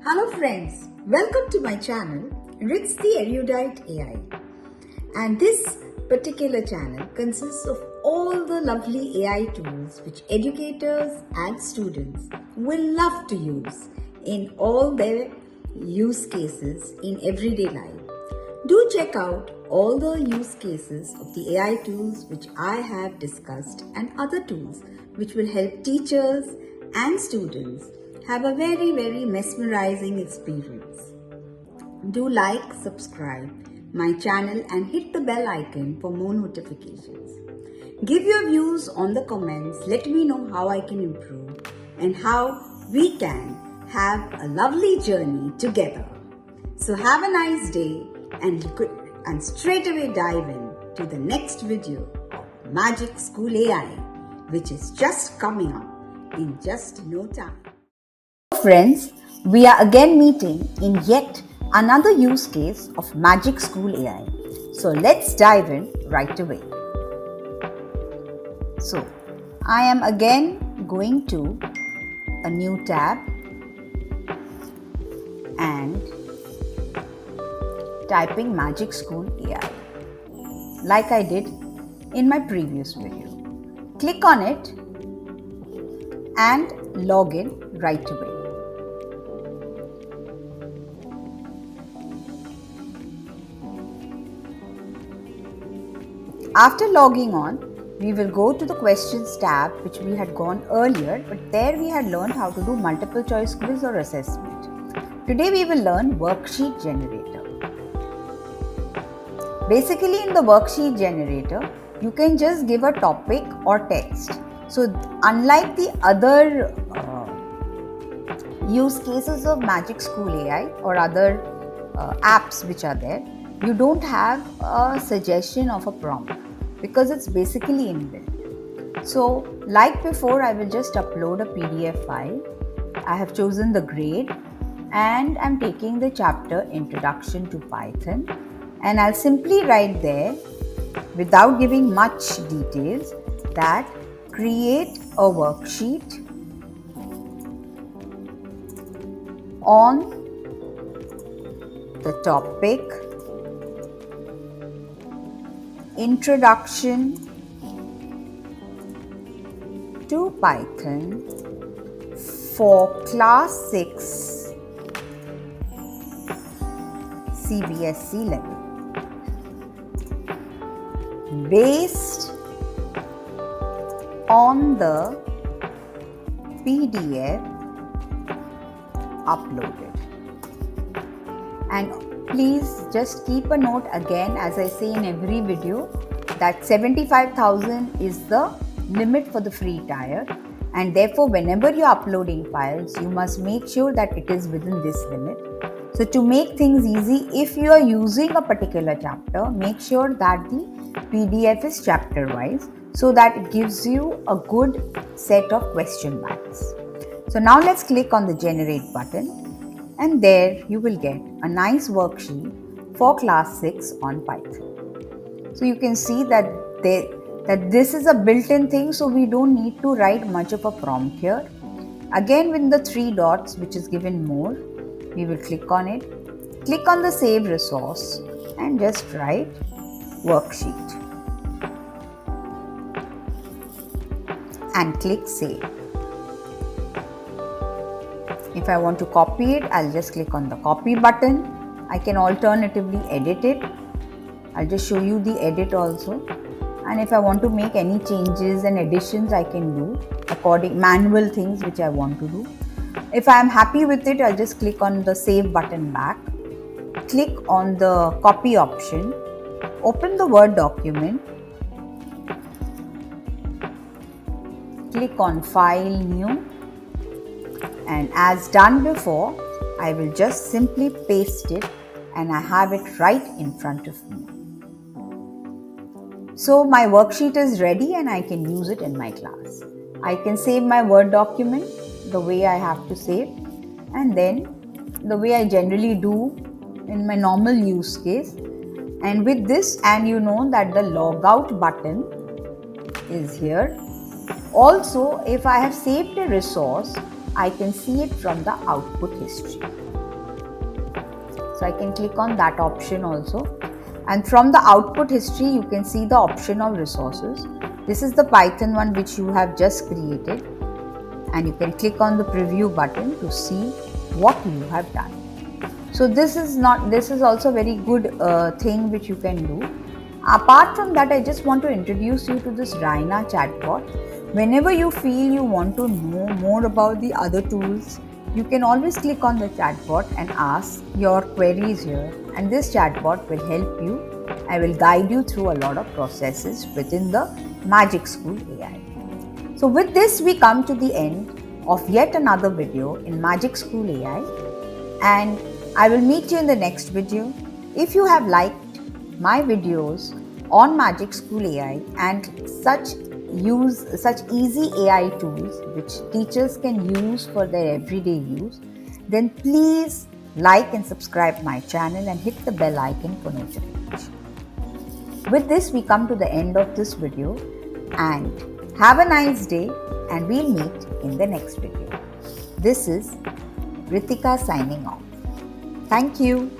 Hello friends, welcome to my channel Ritz the Erudite AI. And this particular channel consists of all the lovely AI tools which educators and students will love to use in all their use cases in everyday life. Do check out all the use cases of the AI tools which I have discussed and other tools which will help teachers and students have a very mesmerizing experience. Do like, subscribe my channel and hit the bell icon for more notifications. Give your views on the comments. Let me know how I can improve and how we can have a lovely journey together. So have a nice day and straight away dive in to the next video of Magic School AI, which is just coming up in just no time. Friends, we are again meeting in yet another use case of Magic School AI. So let's dive in right away. So I am again going to a new tab and typing Magic School AI like I did in my previous video. Click on it and log in right away. After logging on, we will go to the questions tab which we had gone earlier, but there we had learned how to do multiple choice quiz or assessment. Today we will learn worksheet generator. Basically in the worksheet generator, you can just give a topic or text. So unlike the other use cases of Magic School AI or other apps which are there, you don't have a suggestion of a prompt because it's basically inbuilt. So like before, I will just upload a PDF file. I have chosen the grade and I'm taking the chapter Introduction to Python, and I'll simply write there without giving much details that create a worksheet on the topic Introduction to Python for Class 6 CBSE level based on the PDF uploaded. And please just keep a note again, as I say in every video, that 75,000 is the limit for the free tier, and therefore whenever you are uploading files, you must make sure that it is within this limit. So to make things easy, if you are using a particular chapter, make sure that the PDF is chapter wise so that it gives you a good set of question banks. So now let's click on the generate button. And there you will get a nice worksheet for class 6 on Python. So you can see that this is a built-in thing, so we don't need to write much of a prompt here. Again, with the 3 dots which is given more, we will click on it. Click on the save resource and just write worksheet and click save. If I want to copy it, I'll just click on the copy button. I can alternatively edit it. I'll just show you the edit also. And if I want to make any changes and additions, I can do manual things which I want to do. If I am happy with it, I'll just click on the save button back. Click on the copy option. Open the Word document. Click on File, New. And as done before, I will just simply paste it and I have it right in front of me. So my worksheet is ready and I can use it in my class. I can save my Word document the way I have to save, and then the way I generally do in my normal use case. And with this, and you know that the logout button is here. Also, if I have saved a resource, I can see it from the output history. So I can click on that option also. And from the output history, you can see the option of resources. This is the Python one which you have just created. And you can click on the preview button to see what you have done. So this is also a very good thing which you can do. Apart from that, I just want to introduce you to this Rhina chatbot. Whenever you feel you want to know more about the other tools, you can always click on the chatbot and ask your queries here, and this chatbot will help you. I will guide you through a lot of processes within the Magic School AI. So with this, we come to the end of yet another video in Magic School AI, and I will meet you in the next video. If you have liked my videos on Magic School AI and such easy AI tools which teachers can use for their everyday use, then please like and subscribe my channel and hit the bell icon for notification. With this, we come to the end of this video, and have a nice day, and we'll meet in the next video. This is Ritika signing off. Thank you.